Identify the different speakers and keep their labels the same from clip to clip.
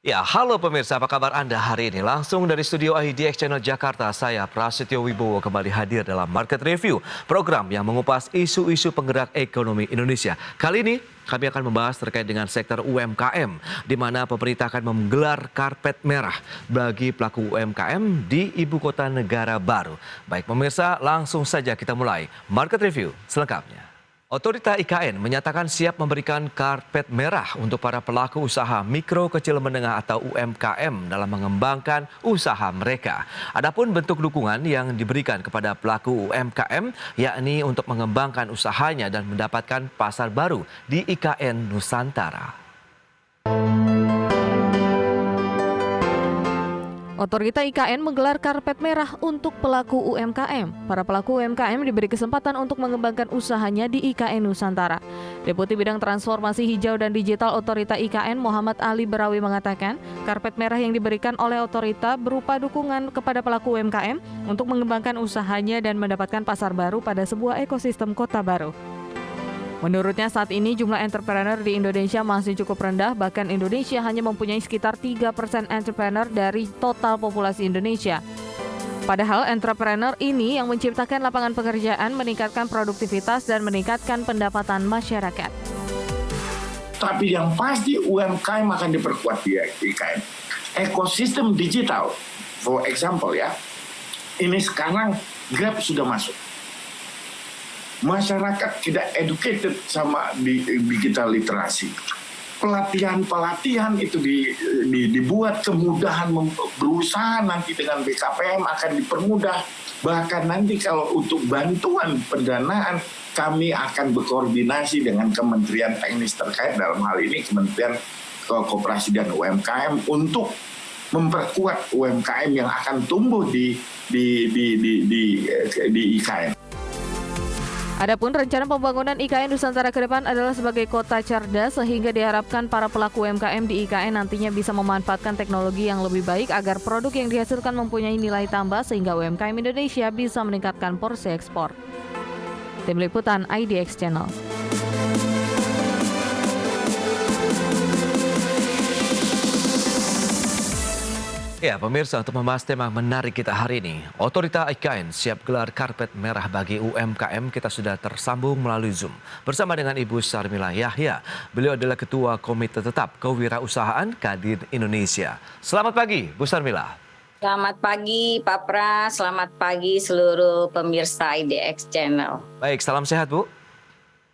Speaker 1: Ya, halo pemirsa, apa kabar Anda hari ini? Langsung dari studio IDX Channel Jakarta, saya Prasetyo Wibowo kembali hadir dalam Market Review, program yang mengupas isu-isu penggerak ekonomi Indonesia. Kali ini kami akan membahas terkait dengan sektor UMKM, di mana pemerintah akan menggelar karpet merah bagi pelaku UMKM di ibu kota negara baru. Baik pemirsa, langsung saja kita mulai Market Review selengkapnya. Otorita IKN menyatakan siap memberikan karpet merah untuk para pelaku usaha mikro kecil menengah atau UMKM dalam mengembangkan usaha mereka. Adapun bentuk dukungan yang diberikan kepada pelaku UMKM yakni untuk mengembangkan usahanya dan mendapatkan pasar baru di IKN Nusantara.
Speaker 2: Otorita IKN menggelar karpet merah untuk pelaku UMKM. Para pelaku UMKM diberi kesempatan untuk mengembangkan usahanya di IKN Nusantara. Deputi Bidang Transformasi Hijau dan Digital Otorita IKN Muhammad Ali Berawi mengatakan, karpet merah yang diberikan oleh otorita berupa dukungan kepada pelaku UMKM untuk mengembangkan usahanya dan mendapatkan pasar baru pada sebuah ekosistem kota baru. Menurutnya saat ini jumlah entrepreneur di Indonesia masih cukup rendah, bahkan Indonesia hanya mempunyai sekitar 3% entrepreneur dari total populasi Indonesia. Padahal entrepreneur ini yang menciptakan lapangan pekerjaan, meningkatkan produktivitas dan meningkatkan pendapatan masyarakat.
Speaker 3: Tapi yang pasti UMKM akan diperkuat di IKN. Ekosistem digital, for example ya, ini sekarang Grab sudah masuk. Masyarakat tidak educated sama di digital literasi. Pelatihan itu dibuat, kemudahan berusaha nanti dengan BKPM akan dipermudah. Bahkan nanti kalau untuk bantuan pendanaan, kami akan berkoordinasi dengan Kementerian Teknis terkait, dalam hal ini Kementerian Koperasi dan UMKM, untuk memperkuat UMKM yang akan tumbuh di IKN.
Speaker 2: Adapun rencana pembangunan IKN Nusantara ke depan adalah sebagai kota cerdas, sehingga diharapkan para pelaku UMKM di IKN nantinya bisa memanfaatkan teknologi yang lebih baik agar produk yang dihasilkan mempunyai nilai tambah sehingga UMKM Indonesia bisa meningkatkan porsi ekspor. Tim Liputan IDX Channel.
Speaker 1: Ya, pemirsa, untuk membahas tema menarik kita hari ini, Otorita IKN siap gelar karpet merah bagi UMKM. Kita sudah tersambung melalui Zoom bersama dengan Ibu Sarmila Yahya. Beliau adalah Ketua Komite Tetap Kewirausahaan Kadin Indonesia. Selamat pagi, Bu Sarmila.
Speaker 4: Selamat pagi, Pak Pras. Selamat pagi seluruh pemirsa IDX Channel.
Speaker 1: Baik, salam sehat, Bu.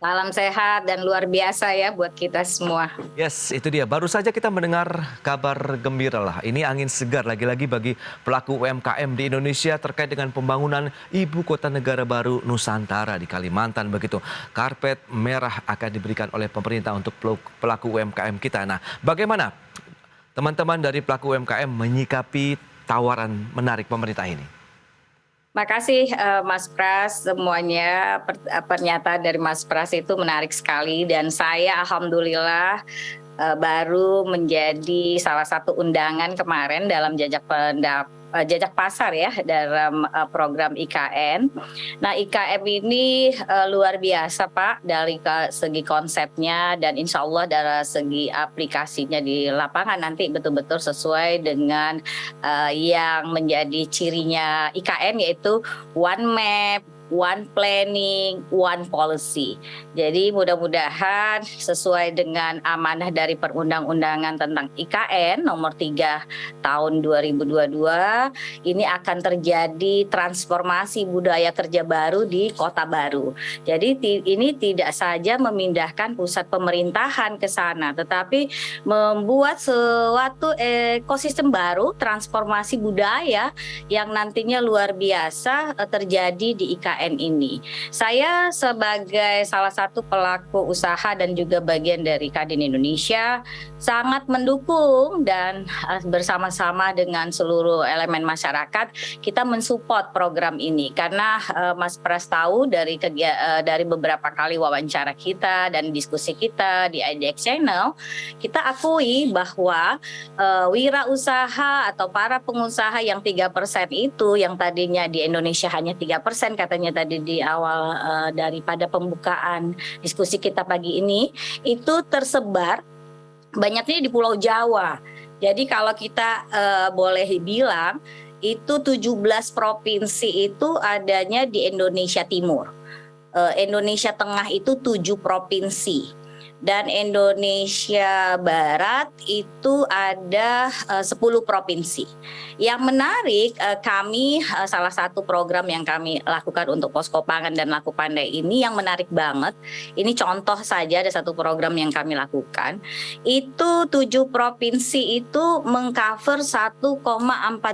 Speaker 4: Salam sehat dan luar biasa ya buat kita semua.
Speaker 1: Yes, itu dia. Baru saja kita mendengar kabar gembira lah. Ini angin segar lagi-lagi bagi pelaku UMKM di Indonesia terkait dengan pembangunan ibu kota negara baru Nusantara di Kalimantan begitu. Karpet merah akan diberikan oleh pemerintah untuk pelaku UMKM kita. Nah, bagaimana teman-teman dari pelaku UMKM menyikapi tawaran menarik pemerintah ini?
Speaker 4: Makasih Mas Pras, semuanya pernyataan dari Mas Pras itu menarik sekali, dan saya alhamdulillah baru menjadi salah satu undangan kemarin dalam jajak pasar ya dalam program IKN. Nah, IKM ini luar biasa Pak dari segi konsepnya, dan insya Allah dari segi aplikasinya di lapangan nanti betul-betul sesuai dengan yang menjadi cirinya IKN, yaitu One Map, One Planning, One Policy. Jadi mudah-mudahan sesuai dengan amanah dari perundang-undangan tentang IKN nomor 3 tahun 2022, ini akan terjadi transformasi budaya kerja baru di kota baru. Jadi ini tidak saja memindahkan pusat pemerintahan ke sana, tetapi membuat suatu ekosistem baru, transformasi budaya yang nantinya luar biasa terjadi di IKN ini. Saya sebagai salah satu pelaku usaha dan juga bagian dari Kadin Indonesia sangat mendukung, dan bersama-sama dengan seluruh elemen masyarakat kita mensupport program ini, karena Mas Pras tahu dari beberapa kali wawancara kita dan diskusi kita di IDX Channel, kita akui bahwa wirausaha atau para pengusaha yang 3% itu, yang tadinya di Indonesia hanya 3% katanya tadi di awal daripada pembukaan diskusi kita pagi ini, itu tersebar banyaknya di Pulau Jawa. Jadi kalau kita boleh bilang itu 17 provinsi itu adanya di Indonesia Timur. Indonesia Tengah itu 7 provinsi. Dan Indonesia Barat itu ada 10 provinsi. Yang menarik, kami salah satu program yang kami lakukan untuk Posko Pangan dan Laku Pandai ini yang menarik banget. Ini contoh saja ada satu program yang kami lakukan. Itu 7 provinsi itu mengcover 1,4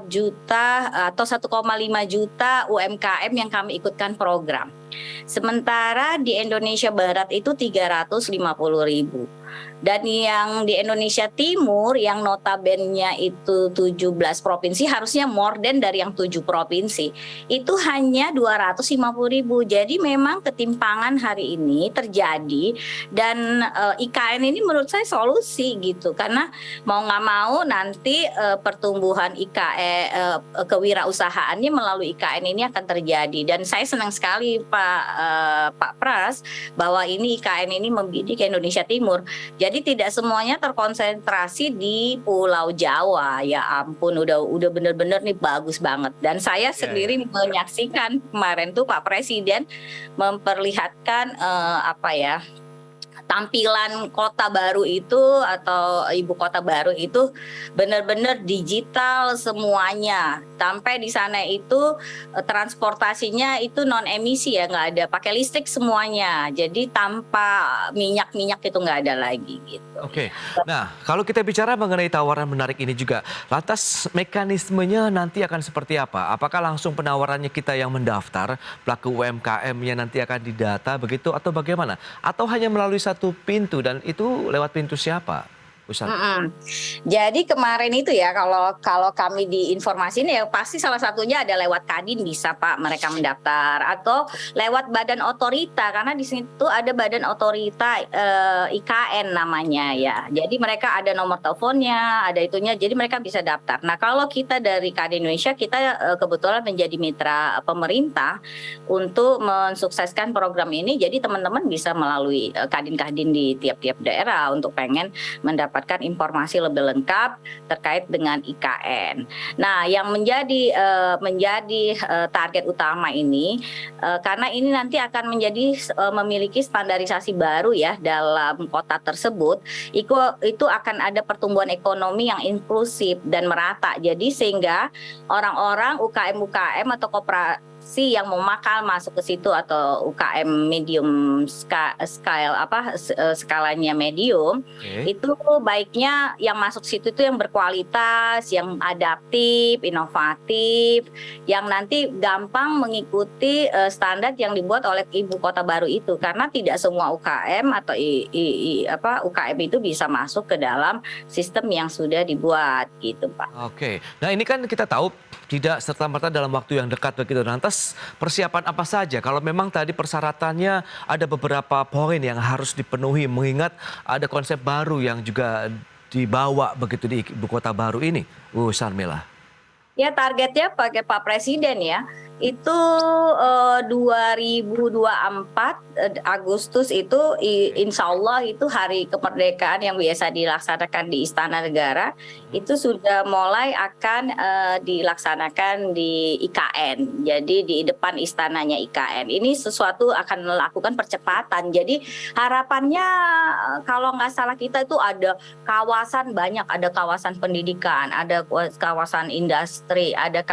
Speaker 4: juta atau 1,5 juta UMKM yang kami ikutkan program. Sementara di Indonesia Barat itu 350.000. Dan yang di Indonesia Timur yang notabene itu 17 provinsi harusnya more than dari yang 7 provinsi. Itu hanya 250.000. Jadi memang ketimpangan hari ini terjadi dan IKN ini menurut saya solusi gitu. Karena mau nggak mau nanti pertumbuhan IKN kewirausahaannya melalui IKN ini akan terjadi. Dan saya senang sekali Pak Pras bahwa ini IKN ini membidik Indonesia Timur. Jadi tidak semuanya terkonsentrasi di Pulau Jawa. Ya ampun, udah bener-bener nih bagus banget. Dan saya sendiri menyaksikan kemarin tuh Pak Presiden memperlihatkan tampilan kota baru itu atau ibu kota baru itu benar-benar digital semuanya. Sampai di sana itu transportasinya itu non emisi ya, nggak ada pakai listrik semuanya. Jadi tanpa minyak itu nggak ada lagi gitu.
Speaker 1: Oke. Nah, kalau kita bicara mengenai tawaran menarik ini juga, lantas mekanismenya nanti akan seperti apa? Apakah langsung penawarannya kita yang mendaftar, pelaku UMKM-nya nanti akan didata begitu atau bagaimana? Atau hanya melalui satu pintu dan itu lewat pintu siapa?
Speaker 4: Jadi kemarin itu ya kalau kami diinformasiin ya pasti salah satunya ada lewat Kadin bisa Pak mereka mendaftar atau lewat badan otorita karena di situ ada badan otorita IKN namanya ya. Jadi mereka ada nomor teleponnya, ada itunya. Jadi mereka bisa daftar. Nah kalau kita dari Kadin Indonesia kita kebetulan menjadi mitra pemerintah untuk mensukseskan program ini. Jadi teman-teman bisa melalui Kadin-Kadin di tiap-tiap daerah untuk pengen mendapatkan informasi lebih lengkap terkait dengan IKN. Nah, yang menjadi target utama ini karena ini nanti akan menjadi memiliki standarisasi baru ya dalam kota tersebut, itu akan ada pertumbuhan ekonomi yang inklusif dan merata. Jadi sehingga orang-orang UKM atau koperasi yang mau masuk ke situ atau UKM medium skalanya medium itu baiknya yang masuk situ itu yang berkualitas, yang adaptif, inovatif, yang nanti gampang mengikuti standar yang dibuat oleh ibu kota baru itu karena tidak semua UKM atau UKM itu bisa masuk ke dalam sistem yang sudah dibuat gitu Pak.
Speaker 1: Oke, nah ini kan kita tahu tidak serta-merta dalam waktu yang dekat begitu. Lantas persiapan apa saja? Kalau memang tadi persyaratannya ada beberapa poin yang harus dipenuhi mengingat ada konsep baru yang juga dibawa begitu di ibu kota baru ini, Bu Sarmila.
Speaker 4: Ya targetnya pakai Pak Presiden ya. Itu 2024 Agustus itu insya Allah itu hari kemerdekaan yang biasa dilaksanakan di Istana Negara itu sudah mulai akan dilaksanakan di IKN. Jadi di depan istananya IKN. Ini sesuatu akan melakukan percepatan. Jadi harapannya kalau nggak salah kita itu ada kawasan banyak, ada kawasan pendidikan, ada kawasan industri, ada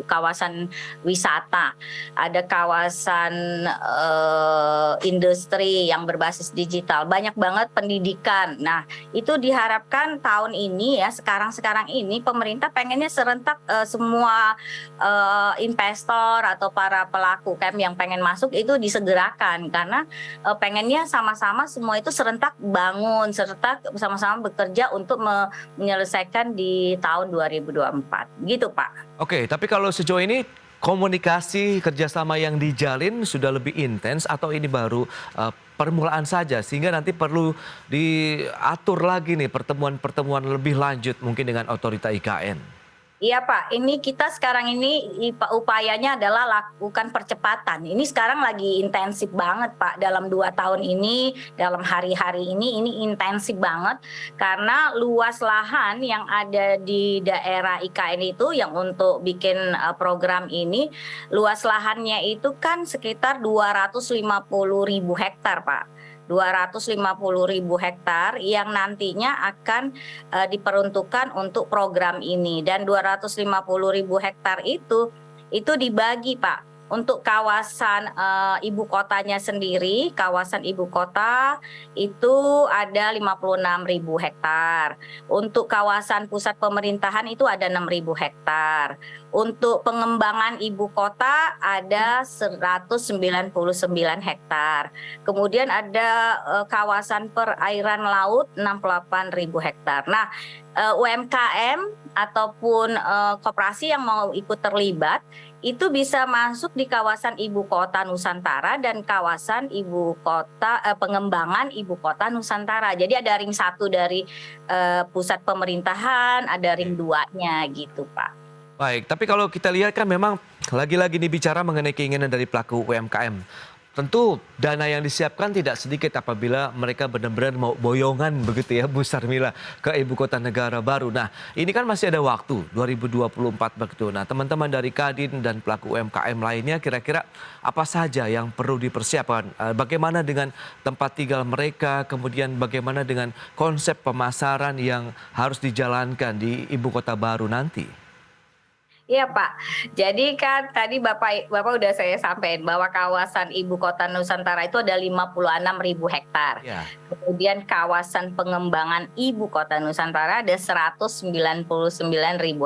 Speaker 4: kawasan wisata, ada kawasan industri yang berbasis digital, banyak banget pendidikan. Nah, itu diharapkan tahun ini ya, sekarang ini pemerintah pengennya serentak semua investor atau para pelaku UMKM yang pengen masuk itu disegerakan karena pengennya sama-sama semua itu serentak bangun, serentak sama-sama bekerja untuk menyelesaikan di tahun 2024. Gitu, Pak.
Speaker 1: Oke, tapi kalau sejauh ini komunikasi kerjasama yang dijalin sudah lebih intens atau ini baru permulaan saja sehingga nanti perlu diatur lagi nih pertemuan-pertemuan lebih lanjut mungkin dengan otorita IKN?
Speaker 4: Iya Pak, ini kita sekarang ini upayanya adalah lakukan percepatan. Ini sekarang lagi intensif banget Pak, dalam 2 tahun ini, dalam hari-hari ini intensif banget. Karena luas lahan yang ada di daerah IKN itu yang untuk bikin program ini, luas lahannya itu kan sekitar 250.000 hektar Pak. 250.000 hektar yang nantinya akan diperuntukkan untuk program ini, dan 250.000 hektar itu dibagi Pak untuk kawasan ibu kotanya sendiri. Kawasan ibu kota itu ada 56.000 hektar. Untuk kawasan pusat pemerintahan itu ada 6.000 hektar. Untuk pengembangan ibu kota ada 199 hektar. Kemudian ada kawasan perairan laut 68.000 hektar. Nah, UMKM ataupun koperasi yang mau ikut terlibat itu bisa masuk di kawasan ibu kota Nusantara dan kawasan ibu kota pengembangan ibu kota Nusantara. Jadi ada ring 1 dari pusat pemerintahan, ada ring 2-nya gitu Pak.
Speaker 1: Baik, tapi kalau kita lihat kan memang lagi-lagi nih bicara mengenai keinginan dari pelaku UMKM. Tentu dana yang disiapkan tidak sedikit apabila mereka benar-benar mau boyongan begitu ya Bu Sarmila ke ibu kota negara baru. Nah ini kan masih ada waktu 2024 begitu. Nah teman-teman dari Kadin dan pelaku UMKM lainnya kira-kira apa saja yang perlu dipersiapkan? Bagaimana dengan tempat tinggal mereka, kemudian bagaimana dengan konsep pemasaran yang harus dijalankan di ibu kota baru nanti?
Speaker 4: Iya Pak, jadi kan tadi Bapak udah saya sampaikan bahwa kawasan ibu kota Nusantara itu ada 56.000 hektar.
Speaker 1: Ya.
Speaker 4: Kemudian kawasan pengembangan ibu kota Nusantara ada 199.000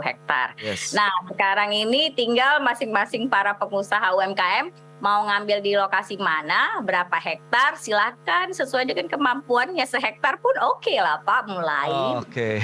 Speaker 4: hektar.
Speaker 1: Yes.
Speaker 4: Nah sekarang ini tinggal masing-masing para pengusaha UMKM mau ngambil di lokasi mana, berapa hektar, silakan sesuai dengan kemampuannya. Sehektar pun oke lah Pak, mulai.
Speaker 1: Oke,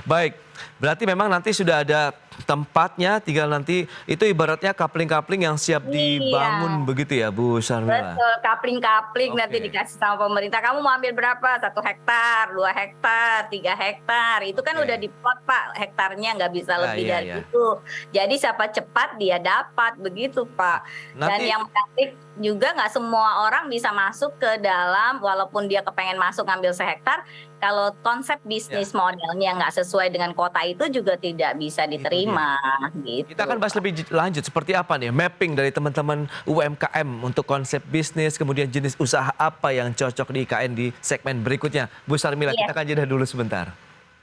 Speaker 1: baik. Berarti memang nanti sudah ada tempatnya, tinggal nanti itu ibaratnya kapling-kapling yang siap dibangun begitu ya Bu Sarmila?
Speaker 4: Betul, kapling-kapling nanti
Speaker 1: Oke.
Speaker 4: dikasih sama pemerintah. Kamu mau ambil berapa? 1 hektar, 2 hektar, 3 hektar. Itu kan
Speaker 1: Oke.
Speaker 4: udah diplot Pak, hektarnya nggak bisa lebih
Speaker 1: iya,
Speaker 4: dari
Speaker 1: iya.
Speaker 4: itu. Jadi siapa cepat dia dapat, begitu Pak. Dan
Speaker 1: Nanti
Speaker 4: yang menarik juga nggak semua orang bisa masuk ke dalam, walaupun dia kepengen masuk ngambil sehektar, kalau konsep bisnis modelnya nggak sesuai dengan kota itu juga tidak bisa diterima. Gitu.
Speaker 1: kita akan bahas lebih lanjut seperti apa nih mapping dari teman-teman UMKM untuk konsep bisnis, kemudian jenis usaha apa yang cocok di IKN di segmen berikutnya. Bu Sarmila,
Speaker 4: Iya.
Speaker 1: kita akan jeda dulu sebentar.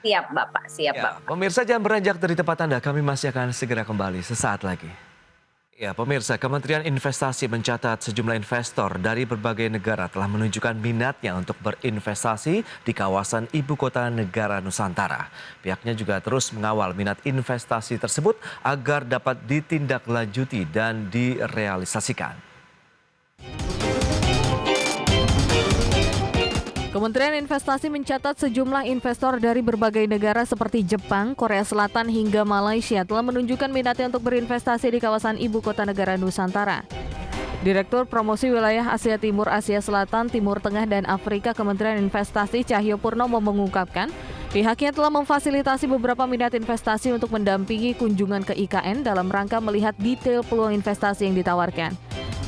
Speaker 4: Siap Bapak, siap
Speaker 1: Ya,
Speaker 4: Bapak.
Speaker 1: pemirsa jangan beranjak dari tempat Anda, kami masih akan segera kembali sesaat lagi. Ya, pemirsa, Kementerian Investasi mencatat sejumlah investor dari berbagai negara telah menunjukkan minatnya untuk berinvestasi di kawasan ibu kota negara Nusantara. Pihaknya juga terus mengawal minat investasi tersebut agar dapat ditindaklanjuti dan direalisasikan.
Speaker 2: Kementerian Investasi mencatat sejumlah investor dari berbagai negara seperti Jepang, Korea Selatan hingga Malaysia telah menunjukkan minatnya untuk berinvestasi di kawasan ibu kota negara Nusantara. Direktur Promosi Wilayah Asia Timur, Asia Selatan, Timur Tengah, dan Afrika Kementerian Investasi Cahyo Purnomo mengungkapkan, pihaknya telah memfasilitasi beberapa minat investasi untuk mendampingi kunjungan ke IKN dalam rangka melihat detail peluang investasi yang ditawarkan.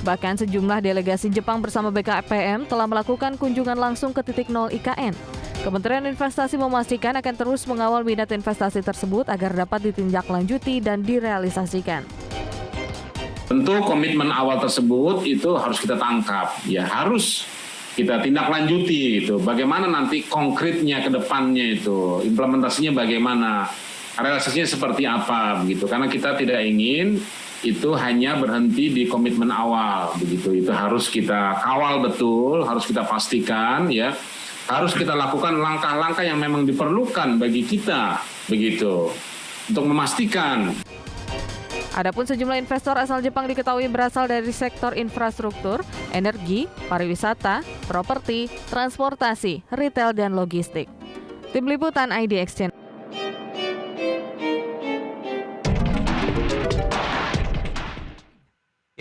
Speaker 2: Bahkan sejumlah delegasi Jepang bersama BKPM telah melakukan kunjungan langsung ke titik nol IKN. Kementerian Investasi memastikan akan terus mengawal minat investasi tersebut agar dapat ditindaklanjuti dan direalisasikan.
Speaker 5: Tentu komitmen awal tersebut itu harus kita tangkap, ya harus kita tindak lanjuti itu. Bagaimana nanti konkretnya ke depannya itu, implementasinya bagaimana, realisasinya seperti apa begitu. Karena kita tidak ingin itu hanya berhenti di komitmen awal begitu. Itu harus kita kawal betul, harus kita pastikan ya. Harus kita lakukan langkah-langkah yang memang diperlukan bagi kita begitu. Untuk memastikan.
Speaker 2: Adapun sejumlah investor asal Jepang diketahui berasal dari sektor infrastruktur, energi, pariwisata, properti, transportasi, retail, dan logistik. Tim Liputan IDX Channel.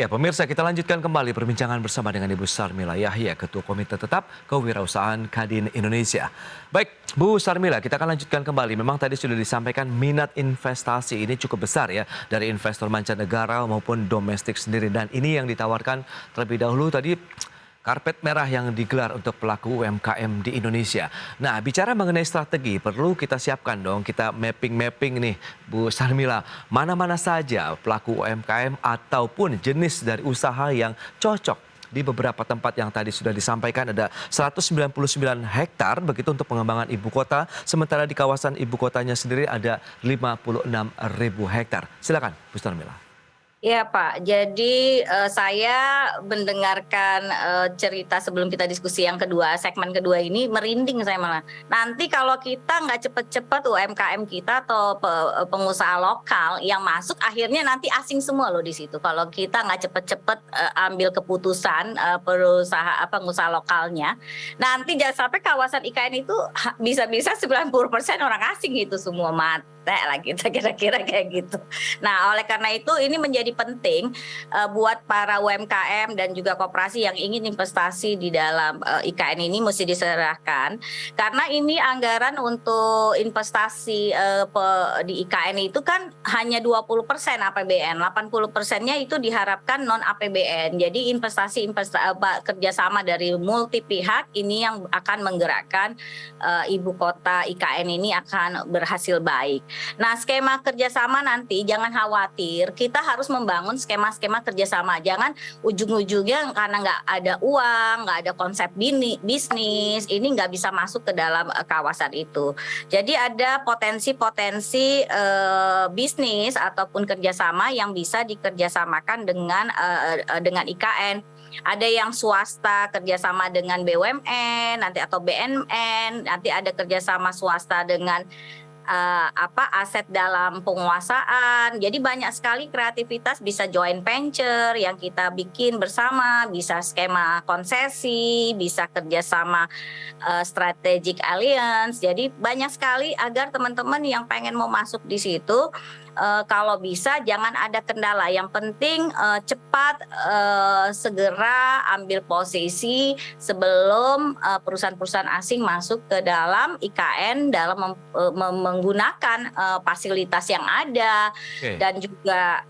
Speaker 1: Ya, pemirsa, kita lanjutkan kembali perbincangan bersama dengan Ibu Sarmila Yahya, Ketua Komite Tetap Kewirausahaan Kadin Indonesia. Baik, Bu Sarmila, kita akan lanjutkan kembali. Memang tadi sudah disampaikan minat investasi ini cukup besar ya, dari investor mancanegara maupun domestik sendiri. Dan ini yang ditawarkan terlebih dahulu tadi, karpet merah yang digelar untuk pelaku UMKM di Indonesia. Nah, bicara mengenai strategi, perlu kita siapkan dong, kita mapping nih, Bu Sarmila, mana-mana saja pelaku UMKM ataupun jenis dari usaha yang cocok di beberapa tempat yang tadi sudah disampaikan. Ada 199 hektar begitu untuk pengembangan ibu kota, sementara di kawasan ibu kotanya sendiri ada 56.000 hektar. Silakan, Bu Sarmila.
Speaker 4: Ya Pak, jadi saya mendengarkan cerita sebelum kita diskusi yang kedua, segmen kedua ini merinding saya malah. Nanti kalau kita nggak cepet-cepet UMKM kita atau pengusaha lokal yang masuk, akhirnya nanti asing semua loh di situ. Kalau kita nggak cepet-cepet ambil keputusan pengusaha lokalnya, nanti jangan sampai kawasan IKN itu bisa-bisa 90% orang asing itu semua mati lah kita kira-kira kayak gitu. Nah, oleh karena itu ini menjadi penting buat para UMKM dan juga koperasi yang ingin investasi di dalam IKN ini mesti diserahkan, karena ini anggaran untuk investasi di IKN itu kan hanya 20% APBN, 80%-nya itu diharapkan non APBN. Jadi investasi kerjasama dari multi pihak ini yang akan menggerakkan ibu kota IKN ini akan berhasil baik. Nah, skema kerjasama nanti jangan khawatir, kita harus membangun skema-skema kerjasama. Jangan ujung-ujungnya karena nggak ada uang, nggak ada konsep bisnis, ini nggak bisa masuk ke dalam kawasan itu. Jadi ada potensi-potensi bisnis ataupun kerjasama yang bisa dikerjasamakan dengan IKN. Ada yang swasta kerjasama dengan BUMN, nanti atau BNN, nanti ada kerjasama swasta dengan aset dalam penguasaan. Jadi banyak sekali kreativitas, bisa joint venture yang kita bikin bersama, bisa skema konsesi, bisa kerjasama strategic alliance. Jadi banyak sekali agar teman-teman yang pengen mau masuk di situ, kalau bisa jangan ada kendala. Yang penting cepat segera ambil posisi sebelum perusahaan-perusahaan asing masuk ke dalam IKN dalam menggunakan fasilitas yang ada. Dan juga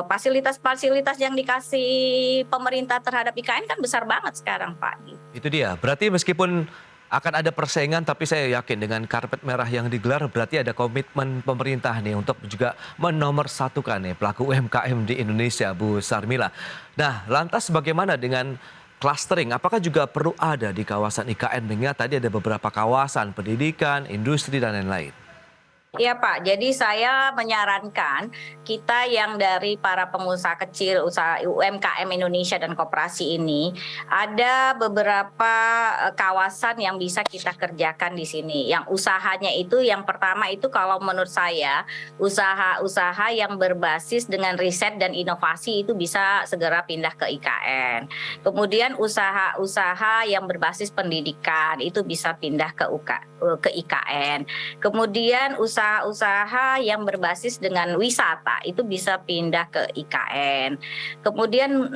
Speaker 4: fasilitas-fasilitas yang dikasih pemerintah terhadap IKN kan besar banget sekarang, Pak.
Speaker 1: Itu dia. Berarti meskipun akan ada persaingan, tapi saya yakin dengan karpet merah yang digelar berarti ada komitmen pemerintah nih untuk juga menomorsatukan nih pelaku UMKM di Indonesia, Bu Sarmila. Nah, lantas bagaimana dengan clustering? Apakah juga perlu ada di kawasan IKN? Mengingat tadi ada beberapa kawasan pendidikan, industri dan lain-lain.
Speaker 4: Iya Pak, jadi saya menyarankan kita yang dari para pengusaha kecil, usaha UMKM Indonesia dan koperasi ini, ada beberapa kawasan yang bisa kita kerjakan di sini. Yang usahanya itu, yang pertama itu kalau menurut saya, usaha-usaha yang berbasis dengan riset dan inovasi itu bisa segera pindah ke IKN. Kemudian usaha-usaha yang berbasis pendidikan itu bisa pindah ke IKN. Kemudian usaha-usaha yang berbasis dengan wisata itu bisa pindah ke IKN. Kemudian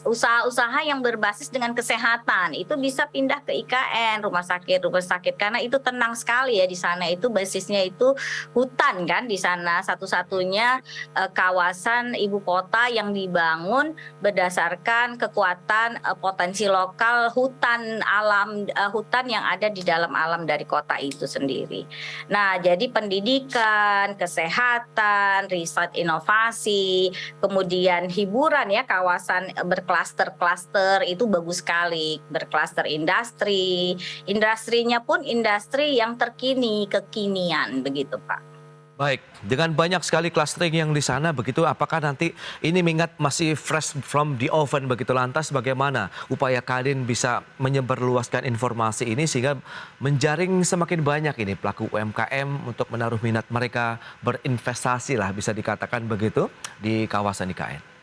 Speaker 4: usaha-usaha yang berbasis dengan kesehatan itu bisa pindah ke IKN, rumah sakit karena itu tenang sekali ya di sana. Itu basisnya itu hutan kan di sana, satu-satunya kawasan ibu kota yang dibangun berdasarkan kekuatan potensi lokal hutan alam, hutan yang ada di dalam alam dari kota itu sendiri. Nah, jadi pendidikan, kesehatan, riset inovasi, kemudian hiburan ya, kawasan berklaster-klaster itu bagus sekali, berklaster industri, industrinya pun industri yang kekinian begitu Pak.
Speaker 1: Baik, dengan banyak sekali clustering yang di sana begitu, apakah nanti ini mengingat masih fresh from the oven begitu, lantas bagaimana upaya Kadin bisa menyebarluaskan informasi ini sehingga menjaring semakin banyak ini pelaku UMKM untuk menaruh minat mereka berinvestasi lah bisa dikatakan begitu di kawasan IKN?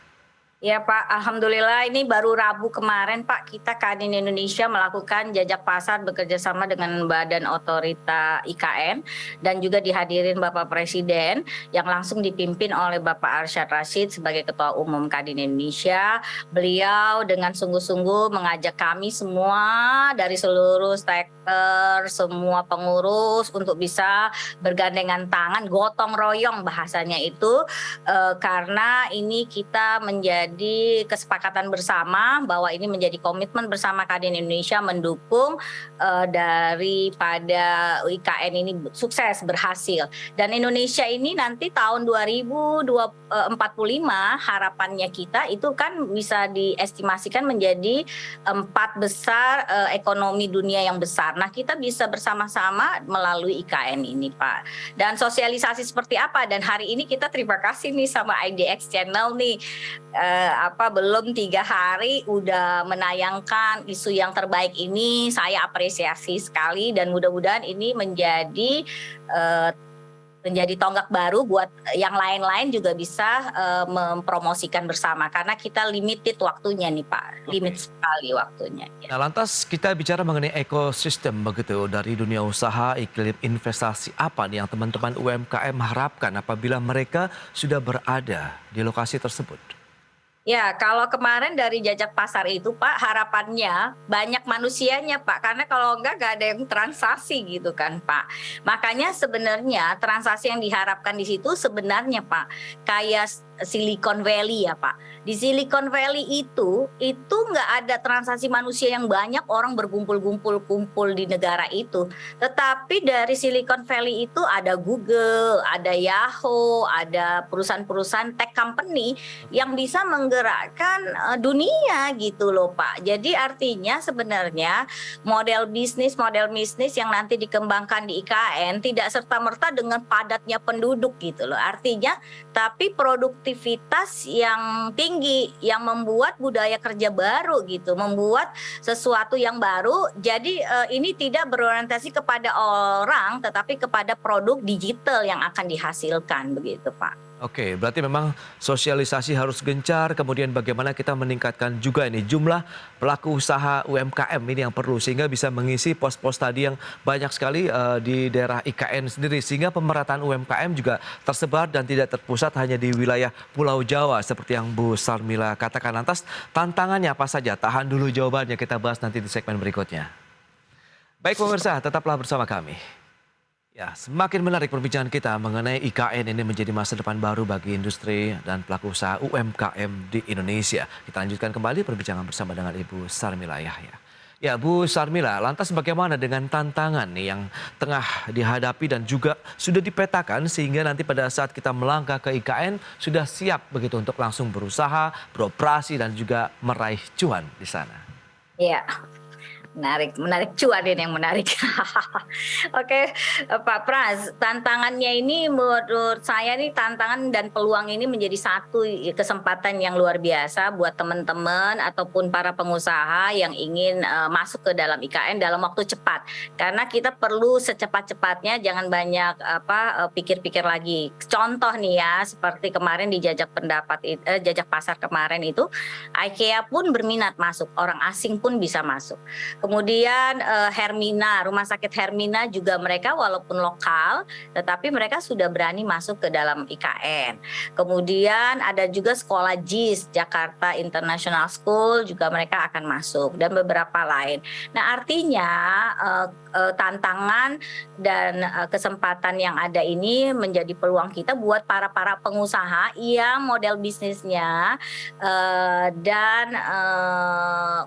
Speaker 4: Ya Pak, Alhamdulillah ini baru Rabu kemarin Pak, kita Kadin Indonesia melakukan jajak pasar bekerjasama dengan Badan Otorita IKN dan juga dihadirin Bapak Presiden yang langsung dipimpin oleh Bapak Arsyad Rashid sebagai Ketua Umum Kadin Indonesia. Beliau dengan sungguh-sungguh mengajak kami semua dari seluruh stakeholder, semua pengurus untuk bisa bergandengan tangan, gotong royong bahasanya itu, karena ini kita menjadi kesepakatan bersama bahwa ini menjadi komitmen bersama Kadin Indonesia mendukung daripada IKN ini sukses berhasil, dan Indonesia ini nanti tahun 2045 harapannya kita itu kan bisa diestimasikan menjadi 4 besar ekonomi dunia yang besar. Nah, kita bisa bersama-sama melalui IKN ini Pak, dan sosialisasi seperti apa, dan hari ini kita terima kasih nih sama IDX Channel nih, belum 3 hari udah menayangkan isu yang terbaik ini. Saya apresiasi sekali dan mudah-mudahan ini menjadi tonggak baru buat yang lain-lain juga bisa mempromosikan bersama, karena kita limited waktunya nih Pak, limit sekali waktunya.
Speaker 1: Nah, lantas kita bicara mengenai ekosistem begitu dari dunia usaha, iklim investasi apa nih yang teman-teman UMKM harapkan apabila mereka sudah berada di lokasi tersebut?
Speaker 4: Ya, kalau kemarin dari jajak pasar itu Pak, harapannya banyak manusianya Pak, karena kalau enggak ada yang transaksi gitu kan Pak. Makanya sebenarnya transaksi yang diharapkan di situ sebenarnya Pak, kayak Silicon Valley ya Pak. Di Silicon Valley itu nggak ada transaksi manusia yang banyak, orang berkumpul-kumpul di negara itu. Tetapi dari Silicon Valley itu ada Google, ada Yahoo, ada perusahaan-perusahaan tech company yang bisa menggerakkan dunia gitu loh Pak. Jadi artinya sebenarnya model bisnis yang nanti dikembangkan di IKN tidak serta-merta dengan padatnya penduduk gitu loh. Artinya tapi produktivitas yang tinggi yang membuat budaya kerja baru gitu, membuat sesuatu yang baru. Jadi ini tidak berorientasi kepada orang tetapi kepada produk digital yang akan dihasilkan begitu Pak.
Speaker 1: Oke, berarti memang sosialisasi harus gencar, kemudian bagaimana kita meningkatkan juga ini jumlah pelaku usaha UMKM ini yang perlu sehingga bisa mengisi pos-pos tadi yang banyak sekali di daerah IKN sendiri, sehingga pemerataan UMKM juga tersebar dan tidak terpusat hanya di wilayah Pulau Jawa seperti yang Bu Sarmila katakan. Lantas tantangannya apa saja? Tahan dulu jawabannya, kita bahas nanti di segmen berikutnya. Baik pemirsa, tetaplah bersama kami. Ya, semakin menarik perbincangan kita mengenai IKN ini menjadi masa depan baru bagi industri dan pelaku usaha UMKM di Indonesia. Kita lanjutkan kembali perbincangan bersama dengan Ibu Sarmila Yahya. Ya, Bu Sarmila, lantas bagaimana dengan tantangan nih yang tengah dihadapi dan juga sudah dipetakan sehingga nanti pada saat kita melangkah ke IKN sudah siap begitu untuk langsung berusaha, beroperasi dan juga meraih cuan di sana?
Speaker 4: Iya. Menarik cuan ini yang menarik. Oke, Pak Pras, tantangannya ini menurut saya nih tantangan dan peluang ini menjadi satu kesempatan yang luar biasa buat teman-teman ataupun para pengusaha yang ingin masuk ke dalam IKN dalam waktu cepat. Karena kita perlu secepat-cepatnya, jangan banyak pikir-pikir lagi. Contoh nih ya, seperti kemarin di jajak pasar kemarin itu, IKEA pun berminat masuk, orang asing pun bisa masuk. Kemudian Hermina, Rumah Sakit Hermina juga mereka walaupun lokal, tetapi mereka sudah berani masuk ke dalam IKN. Kemudian ada juga sekolah JIS, Jakarta International School, juga mereka akan masuk, dan beberapa lain. Nah artinya tantangan dan kesempatan yang ada ini menjadi peluang kita buat para pengusaha yang model bisnisnya dan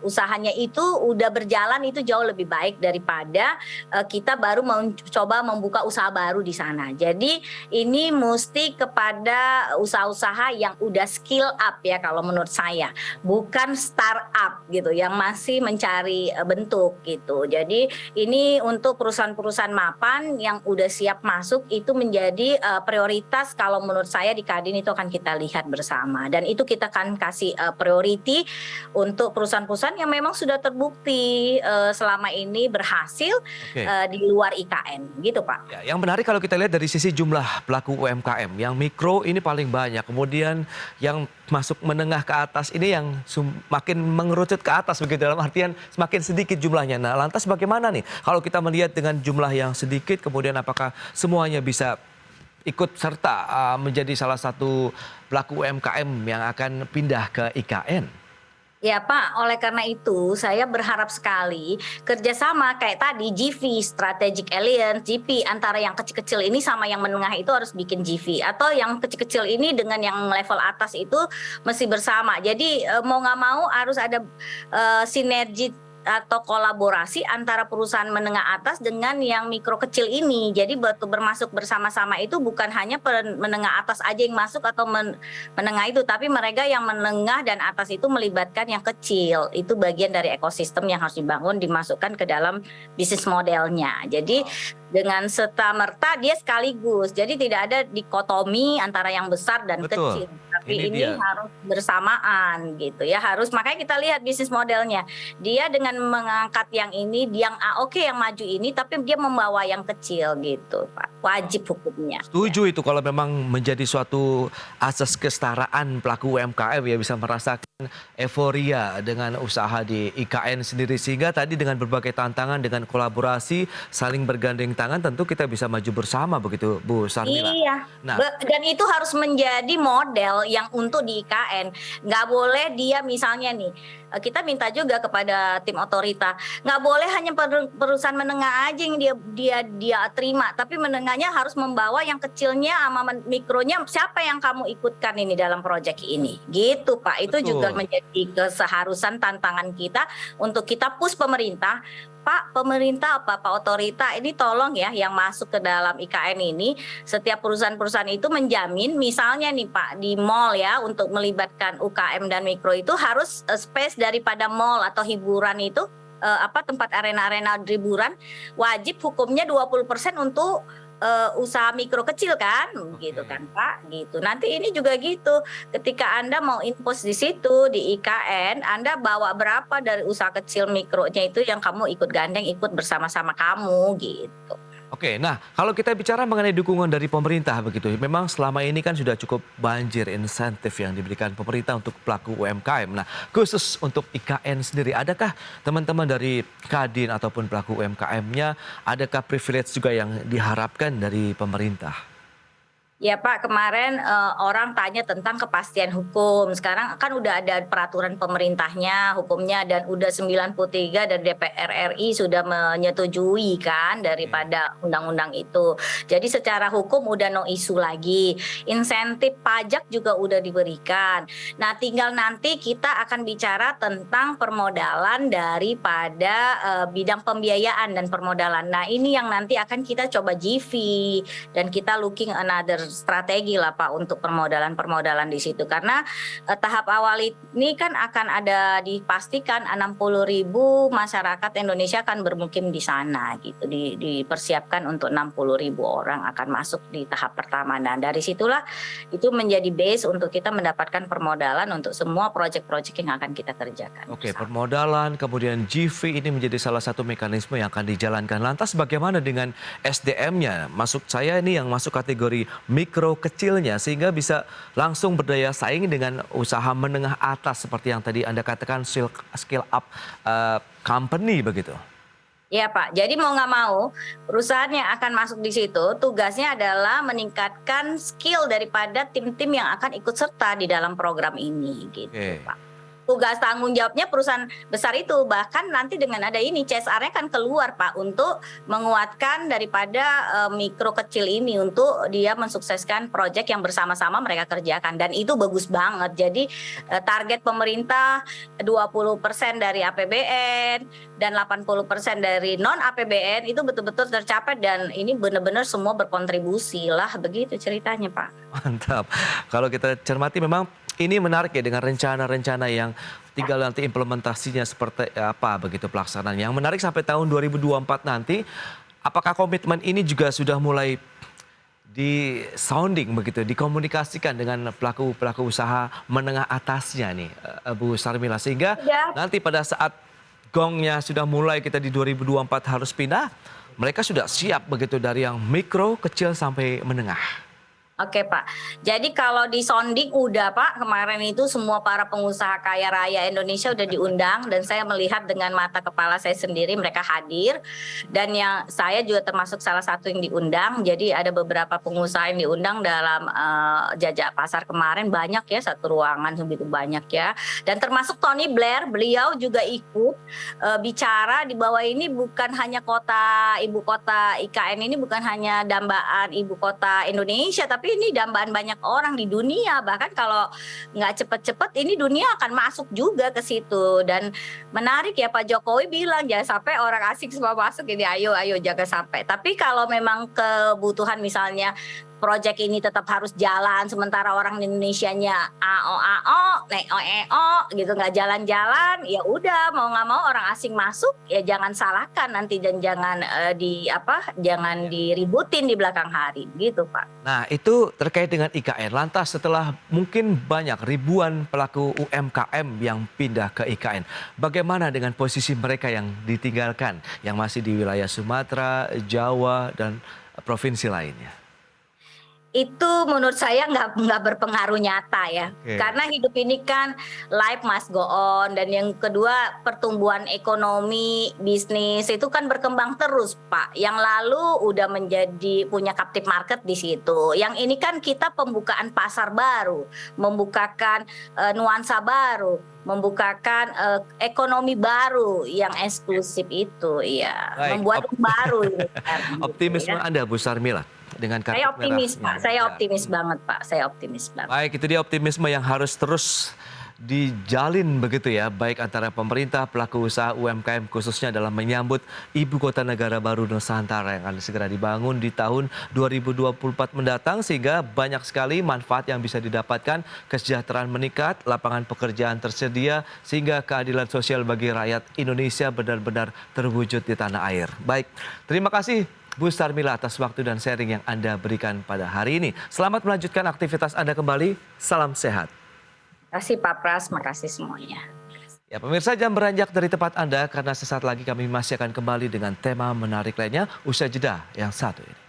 Speaker 4: usahanya itu udah berjalan itu jauh lebih baik daripada kita baru mencoba membuka usaha baru di sana. Jadi ini mesti kepada usaha-usaha yang udah skill up ya kalau menurut saya, bukan startup gitu yang masih mencari bentuk gitu. Jadi ini untuk perusahaan-perusahaan mapan yang udah siap masuk itu menjadi prioritas kalau menurut saya di Kadin itu akan kita lihat bersama, dan itu kita akan kasih priority untuk perusahaan-perusahaan yang memang sudah terbukti selama ini berhasil
Speaker 1: Oke.
Speaker 4: di luar IKN, gitu Pak.
Speaker 1: Ya, yang menarik kalau kita lihat dari sisi jumlah pelaku UMKM, yang mikro ini paling banyak, kemudian yang masuk menengah ke atas ini yang makin mengerucut ke atas begitu, dalam artian semakin sedikit jumlahnya. Nah, lantas bagaimana nih kalau kita melihat dengan jumlah yang sedikit, kemudian apakah semuanya bisa ikut serta menjadi salah satu pelaku UMKM yang akan pindah ke IKN?
Speaker 4: Ya Pak, oleh karena itu saya berharap sekali kerjasama kayak tadi GV, Strategic Alliance, GP antara yang kecil-kecil ini sama yang menengah itu harus bikin GV. Atau yang kecil-kecil ini dengan yang level atas itu mesti bersama. Jadi mau nggak mau harus ada sinergi atau kolaborasi antara perusahaan menengah atas dengan yang mikro kecil ini. Jadi bermasuk bersama-sama itu bukan hanya menengah atas aja yang masuk atau menengah itu, tapi mereka yang menengah dan atas itu melibatkan yang kecil. Itu bagian dari ekosistem yang harus dibangun, dimasukkan ke dalam bisnis modelnya. Jadi dengan serta-merta dia sekaligus. Jadi tidak ada dikotomi antara yang besar dan
Speaker 1: Betul.
Speaker 4: kecil. Tapi ini
Speaker 1: Ini dia.
Speaker 4: harus bersamaan gitu ya. Harus, makanya kita lihat bisnis modelnya. Dia dengan mengangkat yang ini, yang oke yang maju ini, tapi dia membawa yang kecil gitu Pak. Wajib hukumnya.
Speaker 1: Setuju itu kalau memang menjadi suatu asas kesetaraan pelaku UMKM ya, bisa merasakan euforia dengan usaha di IKN sendiri, sehingga tadi dengan berbagai tantangan, dengan kolaborasi, saling bergandeng tangan, tentu kita bisa maju bersama begitu Bu Sarmila.
Speaker 4: Iya,
Speaker 1: Nah,
Speaker 4: dan itu harus menjadi model yang untuk di IKN. Nggak boleh dia misalnya nih, kita minta juga kepada tim otorita, nggak boleh hanya perusahaan menengah aja yang dia terima, tapi menengahnya harus membawa yang kecilnya sama mikronya. Siapa yang kamu ikutkan ini dalam proyek ini, gitu Pak. Itu
Speaker 1: Betul.
Speaker 4: juga menjadi keseharusan tantangan kita untuk kita push pemerintah. Pak, pemerintah Pak otorita ini tolong ya yang masuk ke dalam IKN ini, setiap perusahaan-perusahaan itu menjamin misalnya nih Pak di mall ya, untuk melibatkan UKM dan mikro itu harus space daripada mall atau hiburan itu tempat arena-arena hiburan wajib hukumnya 20% untuk usaha mikro kecil kan, gitu kan Pak, gitu. Nanti ini juga gitu, ketika Anda mau impos di situ di IKN, Anda bawa berapa dari usaha kecil mikronya itu yang kamu ikut gandeng, ikut bersama-sama kamu gitu.
Speaker 1: oke, nah kalau kita bicara mengenai dukungan dari pemerintah begitu, memang selama ini kan sudah cukup banjir insentif yang diberikan pemerintah untuk pelaku UMKM. Nah, khusus untuk IKN sendiri, adakah teman-teman dari Kadin ataupun pelaku UMKM-nya, adakah privilege juga yang diharapkan dari pemerintah?
Speaker 4: Ya Pak, kemarin orang tanya tentang kepastian hukum. Sekarang kan udah ada peraturan pemerintahnya, hukumnya, dan udah 93 dari DPR RI sudah menyetujui kan daripada undang-undang itu. Jadi secara hukum udah no isu lagi. Insentif pajak juga udah diberikan. Nah, tinggal nanti kita akan bicara tentang permodalan daripada bidang pembiayaan dan permodalan. Nah, ini yang nanti akan kita coba GV dan kita looking another strategi lah Pak untuk permodalan di situ, karena tahap awal ini kan akan ada dipastikan 60.000 masyarakat Indonesia akan bermukim di sana gitu, dipersiapkan untuk 60.000 orang akan masuk di tahap pertama. Nah, dari situlah itu menjadi base untuk kita mendapatkan permodalan untuk semua proyek-proyek yang akan kita kerjakan.
Speaker 1: Oke, permodalan, kemudian GV ini menjadi salah satu mekanisme yang akan dijalankan. Lantas bagaimana dengan SDM-nya? Maksud saya ini yang masuk kategori mikro kecilnya, sehingga bisa langsung berdaya saing dengan usaha menengah atas seperti yang tadi Anda katakan skill up company begitu.
Speaker 4: Ya Pak, jadi mau nggak mau perusahaan yang akan masuk di situ tugasnya adalah meningkatkan skill daripada tim-tim yang akan ikut serta di dalam program ini gitu Pak. Tugas tanggung jawabnya perusahaan besar itu, bahkan nanti dengan ada ini CSR-nya kan keluar Pak untuk menguatkan daripada mikro kecil ini untuk dia mensukseskan proyek yang bersama-sama mereka kerjakan, dan itu bagus banget. Jadi target pemerintah 20% dari APBN dan 80% dari non APBN itu betul-betul tercapai, dan ini benar-benar semua berkontribusi lah, begitu ceritanya Pak.
Speaker 1: Mantap. Kalau kita cermati memang ini menarik ya, dengan rencana-rencana yang tinggal nanti implementasinya seperti apa begitu pelaksanaan. Yang menarik sampai tahun 2024 nanti, apakah komitmen ini juga sudah mulai di sounding begitu, dikomunikasikan dengan pelaku usaha menengah atasnya nih Bu Sarmila, sehingga nanti pada saat gongnya sudah mulai kita di 2024 harus pindah, mereka sudah siap begitu dari yang mikro, kecil sampai menengah.
Speaker 4: Oke Pak, jadi kalau di sounding udah Pak, kemarin itu semua para pengusaha kaya raya Indonesia udah diundang dan saya melihat dengan mata kepala saya sendiri mereka hadir dan yang saya juga termasuk salah satu yang diundang, jadi ada beberapa pengusaha yang diundang dalam jajak pasar kemarin banyak ya, satu ruangan begitu banyak ya, dan termasuk Tony Blair, beliau juga ikut bicara di bawah ini bukan hanya ibu kota IKN ini bukan hanya dambaan ibu kota Indonesia tapi ini dambaan banyak orang di dunia, bahkan kalau nggak cepet-cepet ini dunia akan masuk juga ke situ. Dan menarik ya Pak Jokowi bilang jangan sampai orang asing semua masuk ini, ayo jangan sampai. Tapi kalau memang kebutuhan misalnya proyek ini tetap harus jalan sementara orang Indonesianya AO gitu nggak jalan-jalan, ya udah mau nggak mau orang asing masuk ya jangan salahkan nanti dan jangan jangan diributin di belakang hari gitu Pak.
Speaker 1: Nah, itu terkait dengan IKN. Lantas setelah mungkin banyak ribuan pelaku UMKM yang pindah ke IKN, bagaimana dengan posisi mereka yang ditinggalkan, yang masih di wilayah Sumatera, Jawa, dan provinsi lainnya?
Speaker 4: Itu menurut saya nggak berpengaruh nyata ya, karena hidup ini kan life must go on, dan yang kedua pertumbuhan ekonomi bisnis itu kan berkembang terus Pak. Yang lalu udah punya captive market di situ. Yang ini kan kita pembukaan pasar baru, membukakan nuansa baru, membukakan ekonomi baru yang eksklusif itu ya.
Speaker 1: Baik,
Speaker 4: membuat baru ini,
Speaker 1: optimisme
Speaker 4: gitu, ya.
Speaker 1: Anda Bu Sarmila dengan kartu
Speaker 4: Saya optimis
Speaker 1: merah.
Speaker 4: Pak, saya optimis banget Pak, saya optimis banget.
Speaker 1: Baik, itu dia optimisme yang harus terus dijalin begitu ya, baik antara pemerintah, pelaku usaha UMKM khususnya dalam menyambut Ibu Kota Negara Baru Nusantara yang akan segera dibangun di tahun 2024 mendatang, sehingga banyak sekali manfaat yang bisa didapatkan, kesejahteraan meningkat, lapangan pekerjaan tersedia, sehingga keadilan sosial bagi rakyat Indonesia benar-benar terwujud di tanah air. Baik, terima kasih Bu Sarmila atas waktu dan sharing yang Anda berikan pada hari ini. Selamat melanjutkan aktivitas Anda kembali. Salam sehat.
Speaker 4: Terima kasih Pak Pras, makasih semuanya.
Speaker 1: Ya, pemirsa, jam beranjak dari tempat Anda karena sesaat lagi kami masih akan kembali dengan tema menarik lainnya usai jeda yang satu ini.